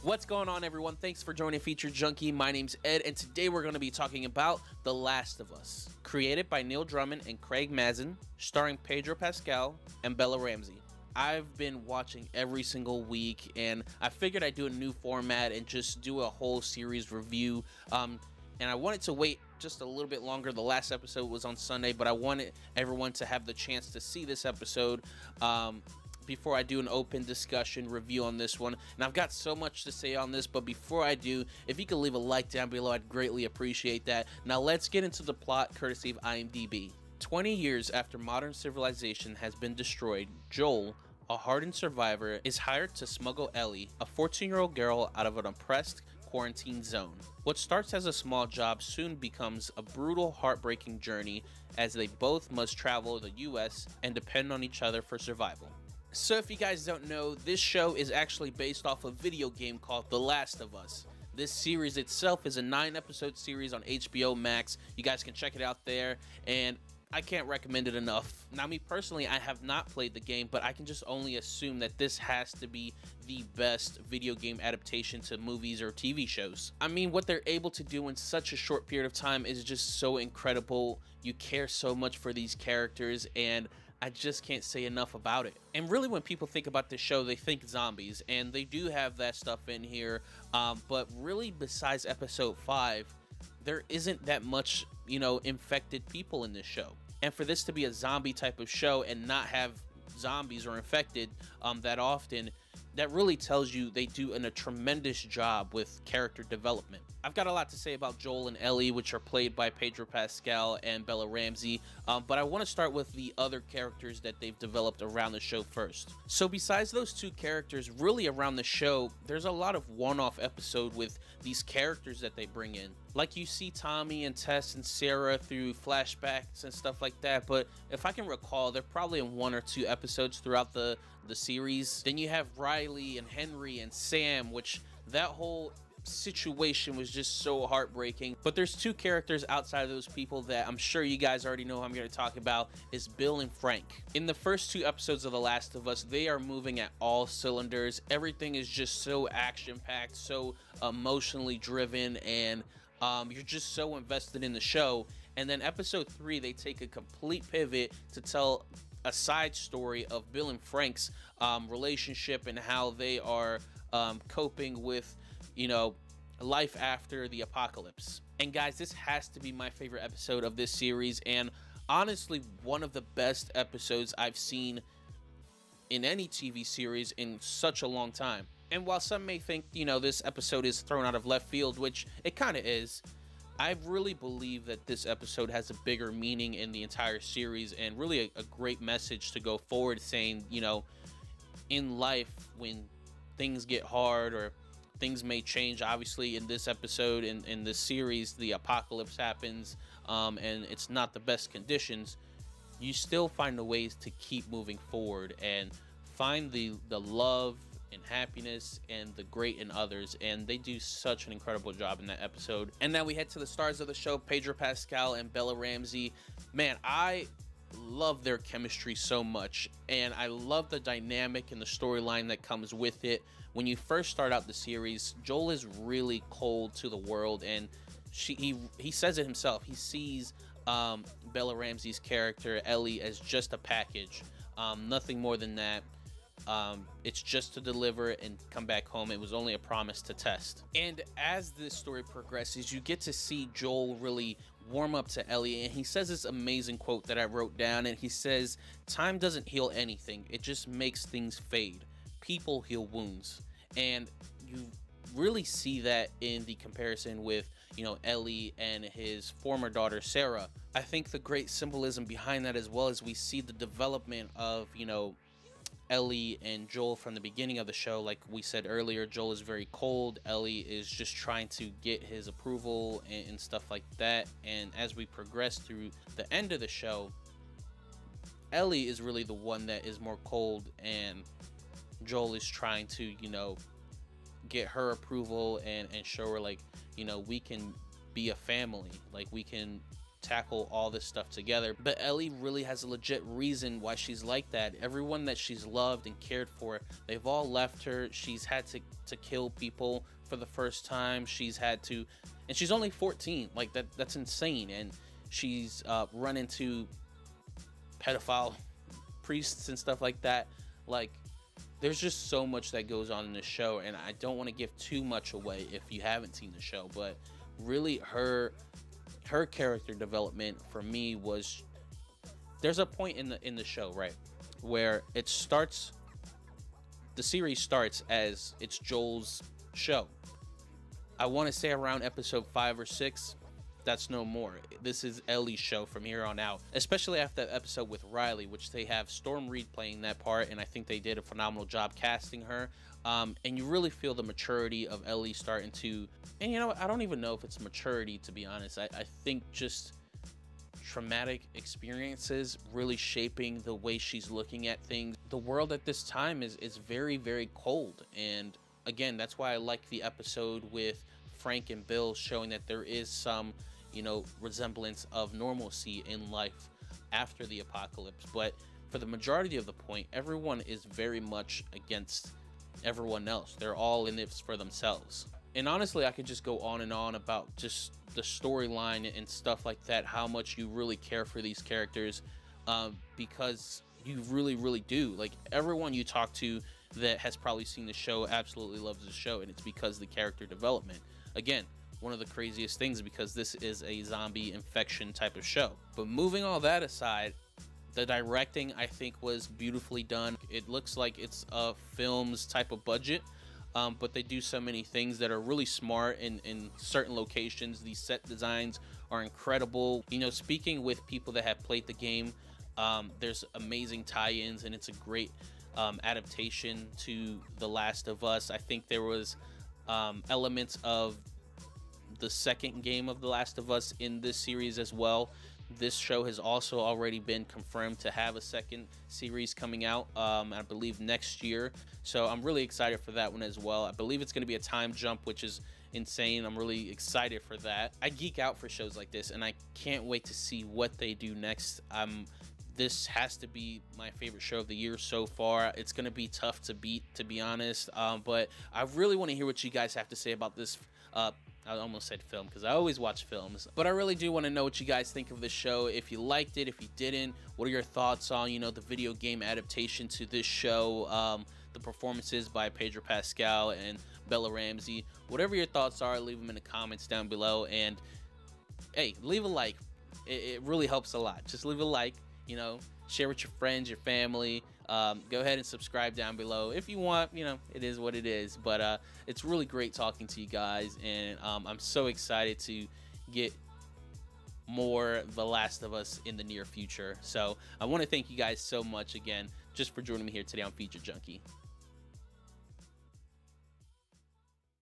What's going on, everyone? Thanks for joining Feature Junkie. My name's Ed, and today we're going to be talking about The Last of Us. Created by Neil Druckmann and Craig Mazin, starring Pedro Pascal and Bella Ramsey. I've been watching every single week, and I figured I'd do a new format and just do a whole series review. And I wanted to wait just a little bit longer. The last episode was on Sunday, but I wanted everyone to have the chance to see this episode before I do an open discussion review on this one. And I've got so much to say on this, but before I do, if you could leave a like down below, I'd greatly appreciate that. Now let's get into the plot, courtesy of IMDb. 20 years after modern civilization has been destroyed, Joel, a hardened survivor, is hired to smuggle Ellie, a 14-year-old girl, out of an oppressed quarantine zone. What starts as a small job soon becomes a brutal, heartbreaking journey as they both must travel the US and depend on each other for survival. So if you guys don't know, this show is actually based off a video game called The Last of Us. This series itself is a 9-episode series on HBO Max. You guys can check it out there, and I can't recommend it enough. Now, me personally, I have not played the game, but I can just only assume that this has to be the best video game adaptation to movies or TV shows. I mean, what they're able to do in such a short period of time is just so incredible. You care so much for these characters, and I just can't say enough about it. And really, when people think about this show, they think zombies, and they do have that stuff in here, but really, besides episode 5, there isn't that much, infected people in this show. And for this to be a zombie type of show and not have zombies or infected that often, that really tells you they do a tremendous job with character development. I've got a lot to say about Joel and Ellie, which are played by Pedro Pascal and Bella Ramsey, but I want to start with the other characters that they've developed around the show first. So besides those two characters, really around the show, there's a lot of one-off episode with these characters that they bring in. Like, you see Tommy and Tess and Sarah through flashbacks and stuff like that, but if I can recall, they're probably in 1 or 2 episodes throughout the series. Then you have Riley and Henry and Sam, which that whole situation was just so heartbreaking. But there's 2 characters outside of those people that I'm sure you guys already know who I'm going to talk about, is Bill and Frank. In the first 2 episodes of The Last of Us, they are moving at all cylinders. Everything is just so action-packed, so emotionally driven, and you're just so invested in the show. And then episode 3, they take a complete pivot to tell a side story of Bill and Frank's relationship and how they are coping with, life after the apocalypse. And guys, this has to be my favorite episode of this series, and honestly, one of the best episodes I've seen in any TV series in such a long time. And while some may think, this episode is thrown out of left field, which it kind of is, I really believe that this episode has a bigger meaning in the entire series, and really a great message to go forward, saying, in life, when things get hard or things may change. Obviously, in this episode, in this series, the apocalypse happens, and it's not the best conditions. You still find the ways to keep moving forward and find the love and happiness and the great in others, and they do such an incredible job in that episode. And now we head to the stars of the show, Pedro Pascal and Bella Ramsey. Man, I love their chemistry so much, and I love the dynamic and the storyline that comes with it. When you first start out the series, Joel is really cold to the world, and he says it himself. He sees Bella Ramsey's character Ellie as just a package, nothing more than that. It's just to deliver and come back home. It was only a promise to test. And as this story progresses, you get to see Joel really warm up to Ellie, and he says this amazing quote that I wrote down, and he says, "Time doesn't heal anything, it just makes things fade. People heal wounds." And you really see that in the comparison with, Ellie and his former daughter Sarah. I think the great symbolism behind that, as well as we see the development of, Ellie and Joel from the beginning of the show. Like we said earlier, Joel is very cold. Ellie is just trying to get his approval and stuff like that. And as we progress through the end of the show, Ellie is really the one that is more cold, and Joel is trying to, get her approval and show her, like, we can be a family. Like, we can tackle all this stuff together. But Ellie really has a legit reason why she's like that. Everyone that she's loved and cared for, they've all left her. She's had to kill people for the first time. She's had to, and she's only 14. Like that's insane. And she's run into pedophile priests and stuff like that. Like, there's just so much that goes on in the show, and I don't want to give too much away if you haven't seen the show, but really her character development for me was, there's a point in the show, right, where it starts, the series starts as it's Joel's show. I want to say around episode 5 or 6. That's no more. This is Ellie's show from here on out, especially after that episode with Riley, which they have Storm Reed playing that part, and I think they did a phenomenal job casting her. And you really feel the maturity of Ellie starting to, and you know, I don't even know if it's maturity, to be honest. I think just traumatic experiences really shaping the way she's looking at things. The world at this time is very, very cold, and again, that's why I like the episode with Frank and Bill, showing that there is some, you know, resemblance of normalcy in life after the apocalypse. But for the majority of the point, everyone is very much against everyone else. They're all in this for themselves. And honestly, I could just go on and on about just the storyline and stuff like that, how much you really care for these characters, because you really, really do. Like, everyone you talk to that has probably seen the show absolutely loves the show, and it's because the character development. Again, one of the craziest things, because this is a zombie infection type of show. But moving all that aside, the directing, I think, was beautifully done. It looks like it's a film's type of budget, but they do so many things that are really smart in certain locations. These set designs are incredible. You know, speaking with people that have played the game, there's amazing tie-ins, and it's a great adaptation to The Last of Us. I think there was elements of the second game of The Last of Us in this series as well. This show has also already been confirmed to have a second series coming out, I believe next year. So I'm really excited for that one as well. I believe it's going to be a time jump, which is insane. I'm really excited for that. I geek out for shows like this, and I can't wait to see what they do next. This has to be my favorite show of the year so far. It's going to be tough to beat, to be honest. But I really want to hear what you guys have to say about this. I almost said film, because I always watch films. But I really do want to know what you guys think of the show. If you liked it, if you didn't, what are your thoughts on, you know, the video game adaptation to this show? The performances by Pedro Pascal and Bella Ramsey. Whatever your thoughts are, leave them in the comments down below. And hey, leave a like. It really helps a lot. Just leave a like. You know, share with your friends, your family. Go ahead and subscribe down below if you want. You know, it is what it is. But it's really great talking to you guys, and I'm so excited to get more The Last of Us in the near future. So I want to thank you guys so much again just for joining me here today on Feature Junkie.